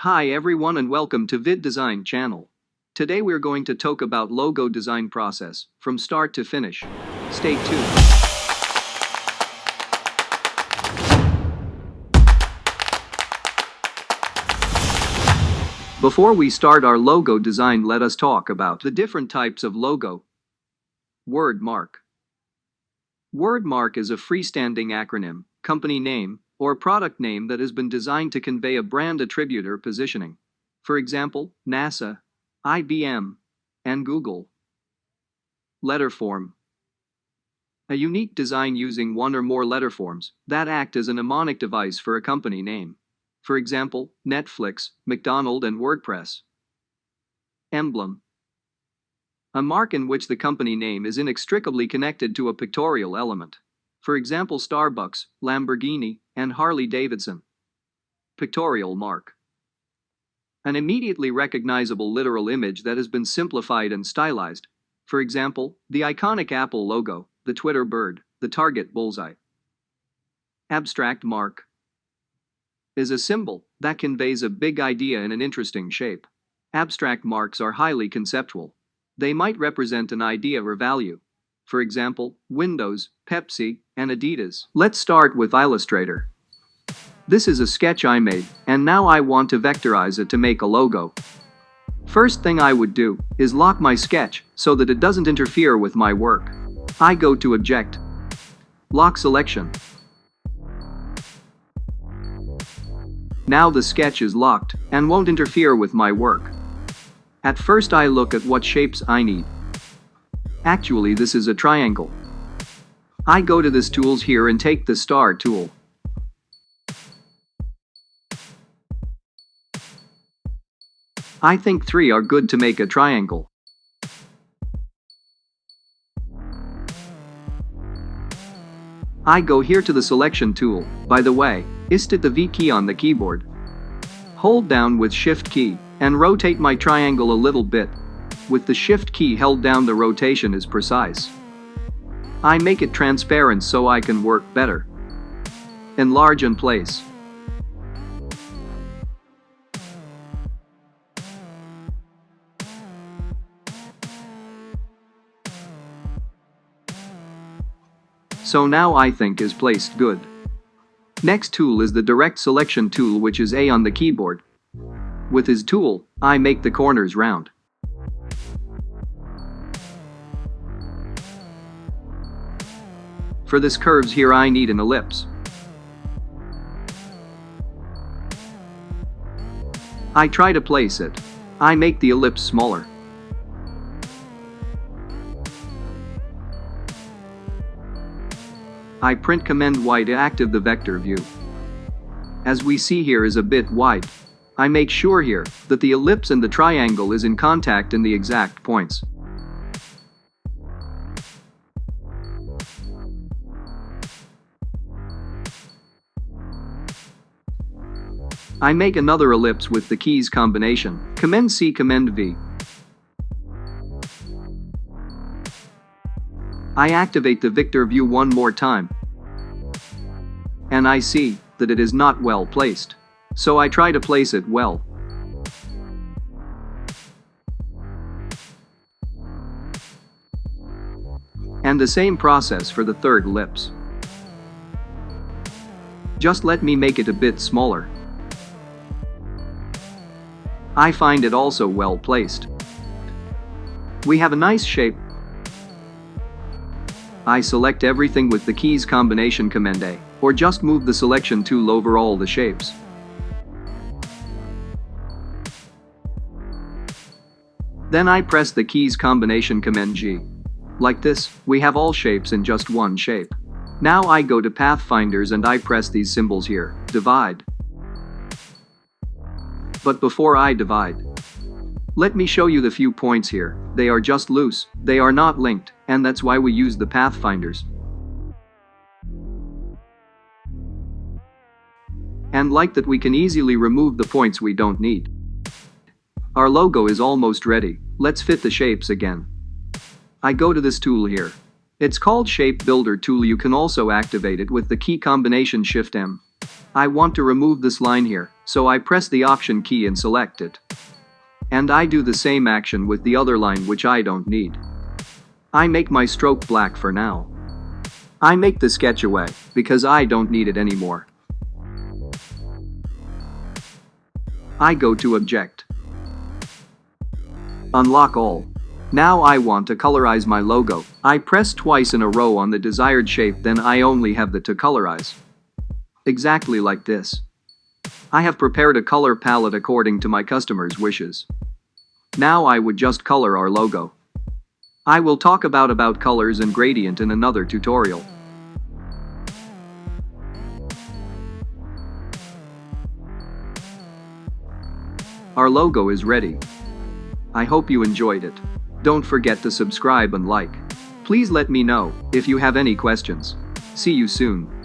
Hi everyone and welcome to Vid Design channel. Today we're going to talk about logo design process from start to finish. Stay tuned. Before we start our logo design, let us talk about the different types of logo. Word mark. Word mark is a freestanding acronym, company name, or product name that has been designed to convey a brand attribute or positioning. For example, NASA, IBM, and Google. Letter form. A unique design using one or more letter forms that act as a mnemonic device for a company name. For example, Netflix, McDonald's, and WordPress. Emblem. A mark in which the company name is inextricably connected to a pictorial element. For example, Starbucks, Lamborghini, and Harley-Davidson. Pictorial mark. An immediately recognizable literal image that has been simplified and stylized. For example, the iconic Apple logo, the Twitter bird, the Target bullseye. Abstract mark is a symbol that conveys a big idea in an interesting shape. Abstract marks are highly conceptual. They might represent an idea or value. For example, Windows, Pepsi, and Adidas. Let's start with Illustrator. This is a sketch I made, and now I want to vectorize it to make a logo. First thing I would do is lock my sketch so that it doesn't interfere with my work. I go to Object, Lock Selection. Now the sketch is locked and won't interfere with my work. At first I look at what shapes I need. Actually, this is a triangle. I go to this tools here and take the star tool. I think 3 are good to make a triangle. I go here to the selection tool. By the way, is it the V key on the keyboard. Hold down with Shift key and rotate my triangle a little bit. With the Shift key held down, the rotation is precise. I make it transparent so I can work better. Enlarge and place. So now I think is placed good. Next tool is the direct selection tool, which is A on the keyboard. With his tool, I make the corners round. For this curves here I need an ellipse. I try to place it. I make the ellipse smaller. I print Command Y to activate the vector view. As we see here is a bit wide. I make sure here that the ellipse and the triangle is in contact in the exact points. I make another ellipse with the keys combination, Command C, Command V. I activate the vector view one more time. And I see that it is not well placed. So I try to place it well. And the same process for the third ellipse. Just let me make it a bit smaller. I find it also well placed. We have a nice shape. I select everything with the keys combination Command A, or just move the selection tool over all the shapes. Then I press the keys combination Command G. Like this, we have all shapes in just one shape. Now I go to Pathfinders and I press these symbols here, divide. But before I divide, let me show you the few points here. They are just loose, they are not linked, and that's why we use the Pathfinders. And like that, we can easily remove the points we don't need. Our logo is almost ready. Let's fit the shapes again. I go to this tool here. It's called Shape Builder tool. You can also activate it with the key combination Shift M. I want to remove this line here, so I press the Option key and select it. And I do the same action with the other line which I don't need. I make my stroke black for now. I make the sketch away, because I don't need it anymore. I go to Object. Unlock all. Now I want to colorize my logo. I press twice in a row on the desired shape, then I only have the to colorize. Exactly like this. I have prepared a color palette according to my customer's wishes. Now I would just color our logo. I will talk about colors and gradient in another tutorial. Our logo is ready. I hope you enjoyed it. Don't forget to subscribe and like. Please let me know if you have any questions. See you soon.